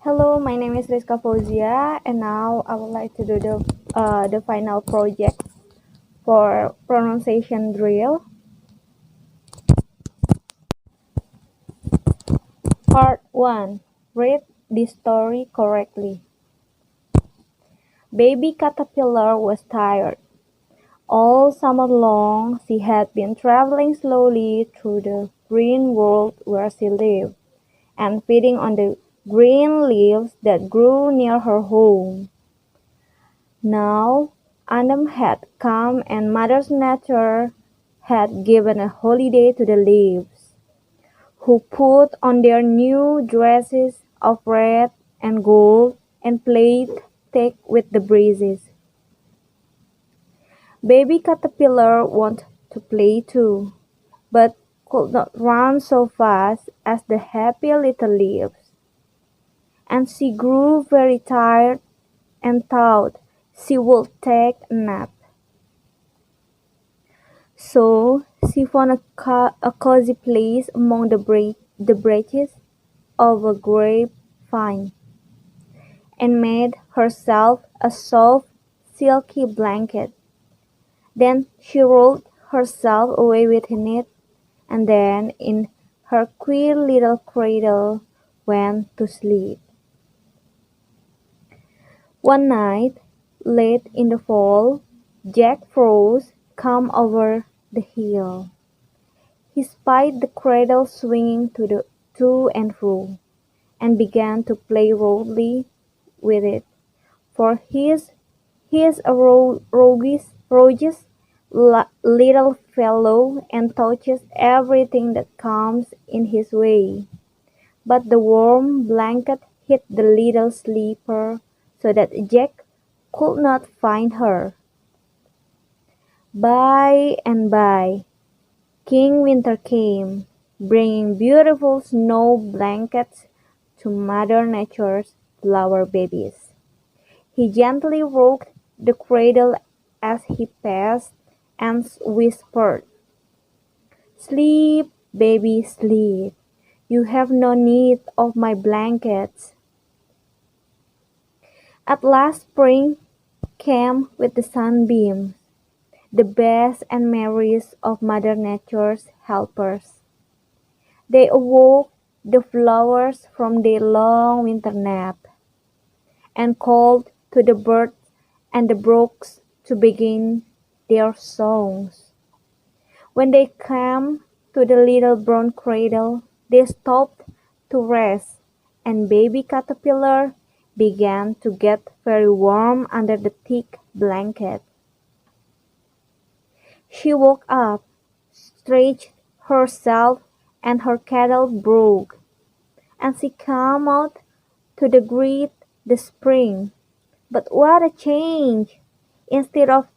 Hello, my name is Riska Fauziah, and now I would like to do the final project for pronunciation drill. Part 1. Read the story correctly. Baby Caterpillar was tired. All summer long she had been traveling slowly through the green world where she lived, and feeding on the green leaves that grew near her home. Now autumn had come and Mother Nature had given a holiday to the leaves, who put on their new dresses of red and gold and played tag with the breezes. Baby Caterpillar wanted to play too, but could not run so fast as the happy little leaves, and she grew very tired and thought she would take a nap. So she found a cozy place among the branches of a grapevine, and made herself a soft, silky blanket. Then she rolled herself away within it, and then in her queer little cradle went to sleep. One night, late in the fall, Jack Frost came over the hill. He spied the cradle swinging to and fro, and began to play rudely with it, for he is a roguish little fellow, and touches everything that comes in his way. But the warm blanket hid the little sleeper, so that Jack could not find her. By and by, King Winter came, bringing beautiful snow blankets to Mother Nature's flower babies. He gently rocked the cradle as he passed and whispered, "Sleep, baby, sleep. You have no need of my blankets." At last spring came with the sunbeams, the best and merriest of Mother Nature's helpers. They awoke the flowers from their long winter nap, and called to the birds and the brooks to begin their songs. When they came to the little brown cradle, they stopped to rest, and baby Caterpillar began to get very warm under the thick blanket. She woke up, stretched herself, and her kettle broke, and she came out to greet the spring. But what a change! Instead of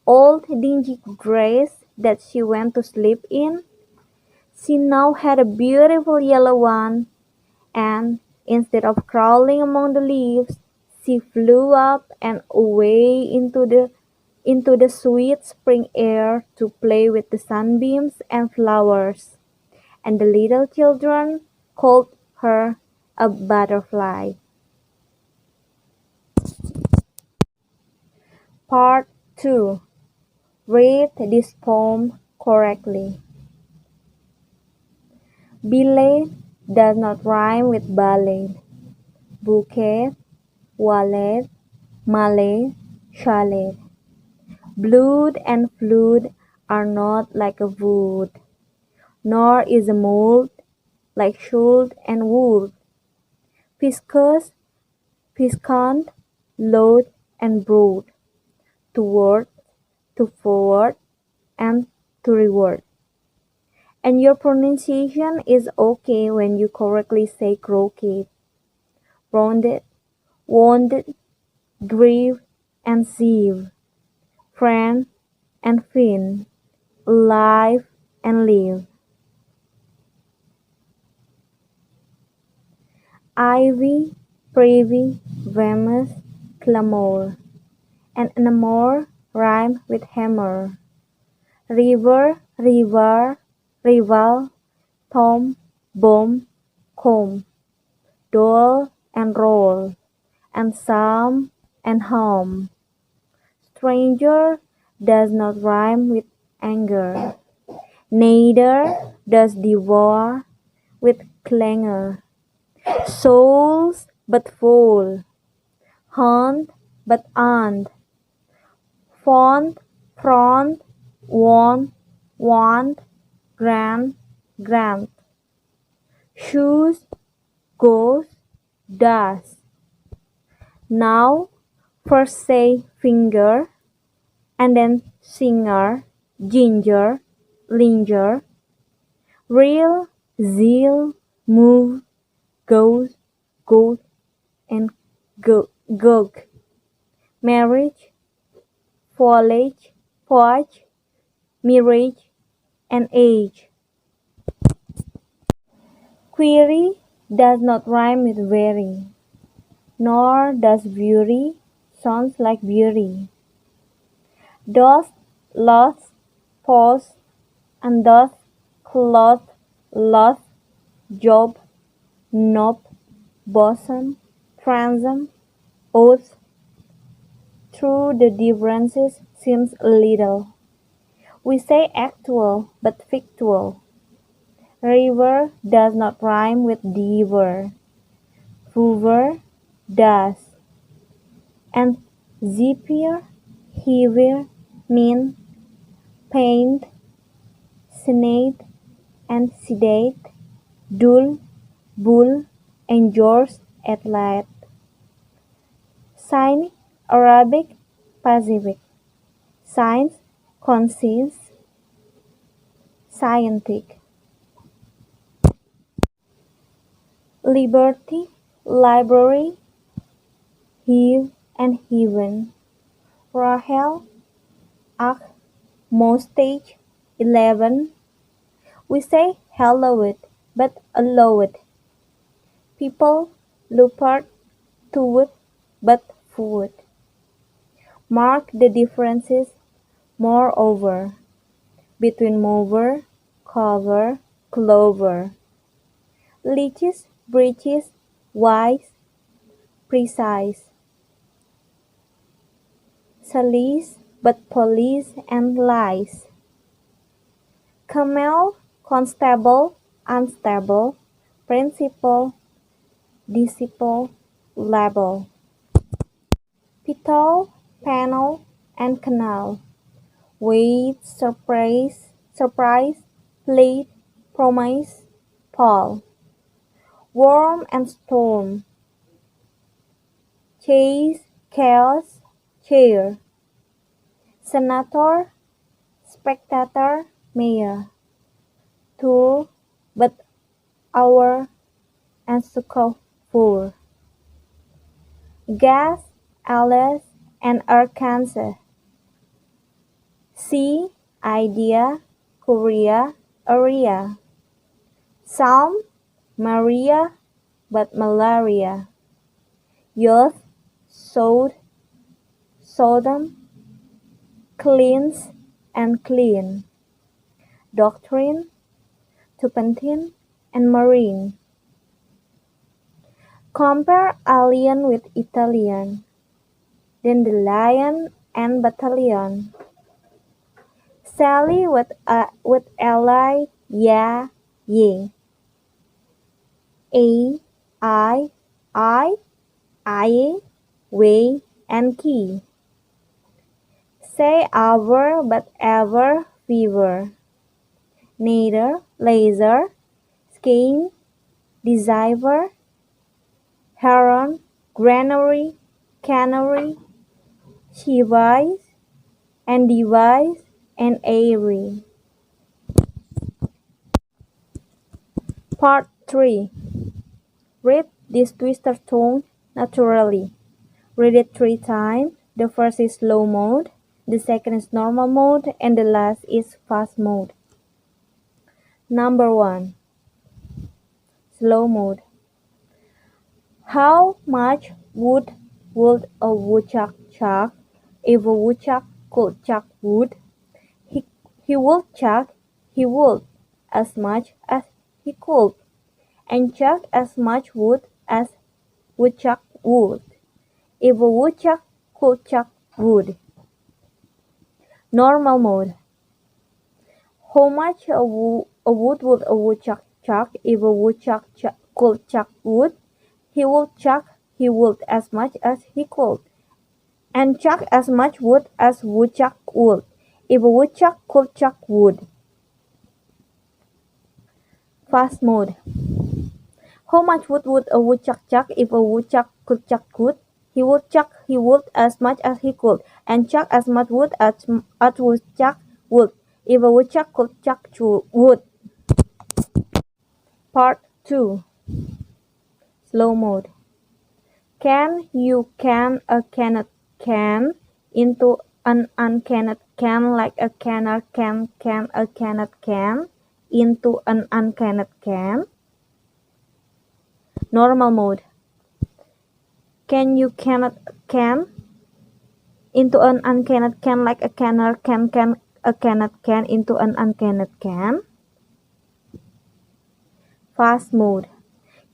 old dingy dress that she went to sleep in, she now had a beautiful yellow one, and instead of crawling among the leaves, she flew up and away into the sweet spring air to play with the sunbeams and flowers, and the little children called her a butterfly. Part 2. Read this poem correctly. Billet does not rhyme with ballet. Bouquet, wallet, mallet, chalet. Blood and flood are not like a wood, nor is a mold like should and wood. Viscous, piscant, load and broad, toward, to forward, and to reward. And your pronunciation is okay when you correctly say croquet, rounded, wounded, grieve, and sieve, friend and fin, alive and live. Ivy, privy, vemus, clamor, and enamor rhyme with hammer. River, rival, tom, bomb, comb, dole, and roll, and psalm and hum. Stranger does not rhyme with anger, neither does devour with clangor. Souls but full, haunt but aunt, font, front, want, grant, shoes, goes, does. Now first say finger, and then singer, ginger, linger, real, zeal, move, goes, goat, and gug. Marriage, foliage, mirage, and age. Query does not rhyme with very, nor does beauty sounds like beauty. Doth, loth, pause, and doth, cloth, loth, job, knob, bosom, transom, oath. Through the differences seems little. We say actual but fictual. River does not rhyme with deaver. Hoover does. And zippier, heavier, mean, paint, senate, and sedate, dull, bull, and George athlete. Sign, Arabic, Pacific. Science, conscience, scientific. Liberty, library, heave and heaven. Rahel, Ark, Mostage, 11. We say hallowed, but allowed. People, leopard, tooth, but food. Mark the differences, moreover, between mover, cover, clover. Leeches, breeches, wise, precise. Salice, but police and lies. Camel, constable, unstable, principal, disciple, label. Petal, panel, and canal. Wait, surprise, plead, promise, Paul. Worm and storm. Chase, chaos, chair. Senator, spectator, mayor. Tour, but hour, and full. Gas, Alice, and Arkansas. Sea, idea, Korea, area. Psalm, Maria, but malaria. Youth, Sodom, cleanse and clean. Doctrine, turpentine and marine. Compare alien with Italian, then the lion and battalion. Sally with ally, yeah, ye. A, I, way, and key. Say our but ever fever. Neither, laser, skein, deceiver, heron, granary, canary, device, and airy. Part 3. Read this twister tone naturally. Read it 3 times. The first is slow mode, the second is normal mode, and the last is fast mode. Number 1. Slow mode. How much wood would a woodchuck chuck if a woodchuck could chuck wood? He would chuck, he would, as much as he could, and chuck as much wood as woodchuck would. If a woodchuck could chuck wood. Normal mode. How much wood would a woodchuck chuck if a woodchuck could chuck wood? He would chuck he would as much as he could, and chuck as much wood as woodchuck would. If a woodchuck could chuck wood. Fast mode. How much wood would a woodchuck chuck if a woodchuck could chuck wood? He would chuck he would as much as he could, and chuck as much wood as woodchuck would. If a woodchuck could chuck wood. Part 2. Slow mode. Can you can a canned can into an uncanned can like a canner can a canned can into an uncanned can? Normal mode. Can you can into an uncanned can like a canner can a canned can into an uncanned can? Fast mode.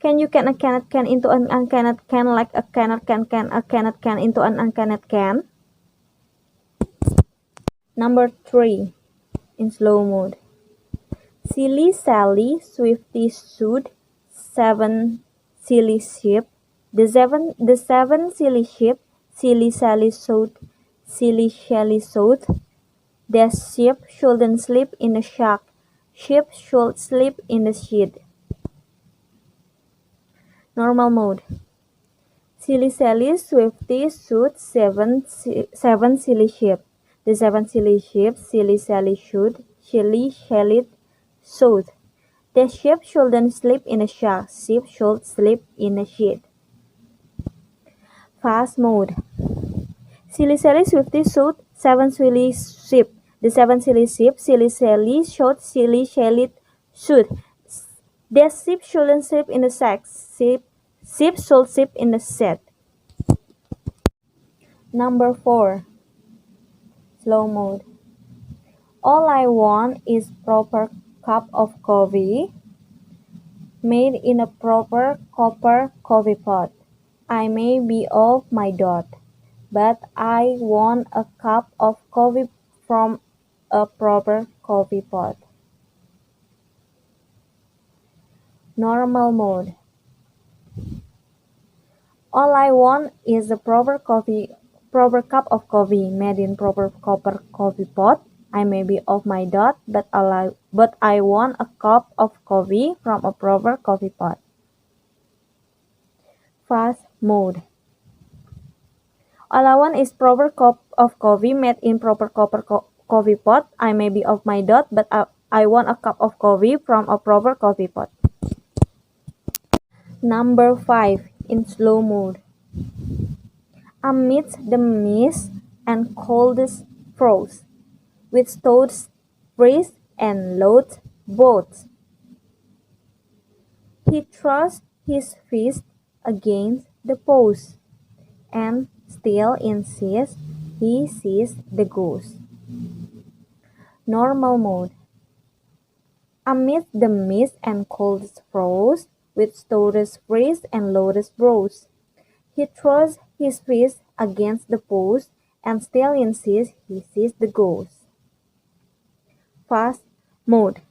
Can you can a canned can into an uncanned can like a canner can a canned can into an uncanned can? Number 3. In slow mode. Silly Sally, Swifty Sued, 7 silly sheep. The seven silly sheep, Silly Sally sewed, Silly Sally sewed. The sheep shouldn't sleep in the shack. Sheep should sleep in the shed. Normal mode. Silly Sally, Swifty sewed, seven silly sheep. The 7 silly sheep, Silly Sally sewed, Silly Sally sewed. The sheep shouldn't sleep in a shack. Sheep should sleep in a shed. Fast mode. Silly Sally Swifty sewed 7 silly sheep. The 7 silly sheep, Silly Sally sewed, Silly Sally sewed. The sheep shouldn't sleep in the sack. Sheep should sleep in the shed. Number 4. Slow mode. All I want is proper cup of coffee made in a proper copper coffee pot. I may be off my dot, but I want a cup of coffee from a proper coffee pot. Normal mode. All I want is a proper cup of coffee made in proper copper coffee pot. I may be off my dot, but I want a cup of coffee from a proper coffee pot. Fast mode. All I want is proper cup of coffee made in proper copper coffee pot. I may be off my dot, but I want a cup of coffee from a proper coffee pot. Number 5. In slow mode. Amidst the mist and coldest frost, with toads freeze and loads boats, he thrust his fist against the post, and still insists he sees the ghost. Normal mode. Amidst the mist and coldest frost, with stoutest freeze and loudest blows, he throws his fist against the post, and still insists he sees the ghost. Fast mode.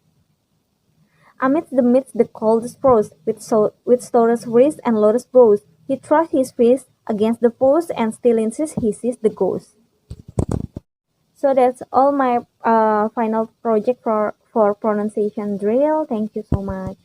Amidst the coldest frost, with stoutest freeze and loudest blows, he throws his fist against the post, and still insists he sees the ghost. So that's all my final project for pronunciation drill. Thank you so much.